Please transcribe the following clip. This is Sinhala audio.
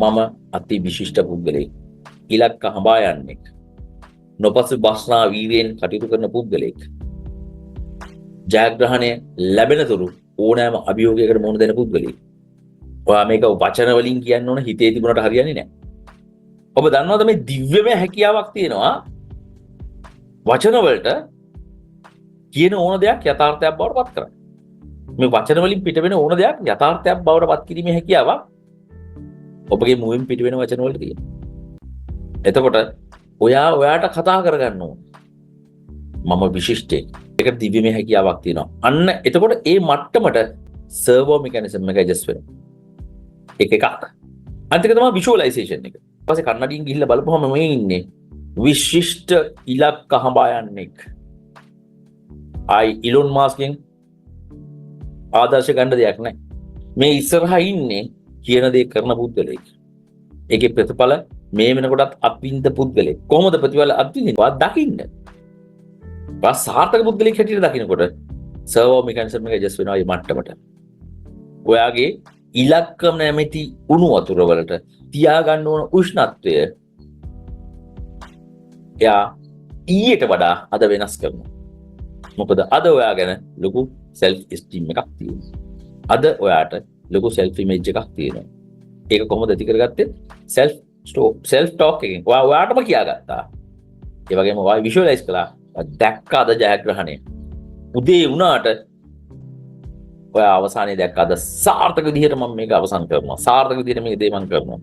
මම අති විශිෂ්ට පුද්ගලයෙක්. ඉලක්ක හඹා යන්නෙක්. නොපසු බස්නා වීර්යයෙන් කටයුතු කරන පුද්ගලයෙක්. ජයග්‍රහණය ලැබෙනතුරු ඕනෑම අභියෝගයකට මුහුණ දෙන පුද්ගලයෙක්. ඔයා මේක වචන වලින් කියන්න ඕන හිතේ තිබුණාට හරියන්නේ නැහැ. ඔබ දන්නවද මේ දිව්‍යමය හැකියාවක් තියෙනවා වචන වලට කියන ඕන දෙයක් යථාර්ථයක් බවට පත් කරන්න. මේ වචන වලින් පිට වෙන ඕන දෙයක් යථාර්ථයක් බවට පත් කිරීමේ හැකියාවක් ඔබගේ මුවෙන් පිට වෙන වචන වලට තියෙනවා. එතකොට ඔයාට කතා කරගන්න ඕන. මම විශිෂ්ටයි. ඒකට දිව්‍යමය හැකියාවක් තියෙනවා. අන්න එතකොට ඒ මට්ටමට සර්වෝ මෙකැනිසම් එක ඇඩ්ජස්ට් වෙනවා. එකක්. අන්තික තමයි විෂුවලයිසේෂන් එක. ඊපස්සේ කන්නඩියෙන් ගිහිල්ලා බලපුවම මේ ඉන්නේ විශිෂ්ට ඉලක්ක හඹා යන්නෙක්. ඉලොන් මාස්ක්ගෙන් ආදර්ශ ගන්න දෙයක් නැහැ. මේ ඉස්සරහා ඉන්නේ කියන දේ කරන පුද්ගලයෙක්. ඒකේ ප්‍රතිඵල මේ වෙනකොටත් අත්විඳ පුද්ගලයෙක්. කොහොමද ප්‍රතිඵල අත්විඳින්නේ? දකින්න. සාර්ථක පුද්ගලයෙක් හැටියට දකින්නකොට සර්වෝ මෙකැනිසම් එක ඇඩ්ජස්ට් වෙනවා මේ මට්ටමට. ඔයාගේ ඉලක්කම නැමැති උණු වතුර වලට තියාගන්න ඕන උෂ්ණත්වය එයා ඊට වඩා අද වෙනස් කරනවා. මොකද අද ඔයා ගැන ලොකු සෙල්ෆ් එස්ටීම් එකක් තියෙනවා. අද ඔයාට ලොකු සෙල්ෆ් ඉමේජ් එකක් තියෙනවා. ඒක කොහොමද ඇති කරගත්තේ? සෙල්ෆ් ටෝක් එකෙන්. ඔයාටම කියාගත්තා. ඒ වගේම ඔයා විෂුවලයිස් කළා. දැක්කා අද ජයග්‍රහණය. උදේ වුණාට ඔයා අවසානයේ දැක්කා අද සාර්ථක විදිහට මම මේක අවසන් කරනවා. සාර්ථක විදිහට මේ දේ මම කරනවා.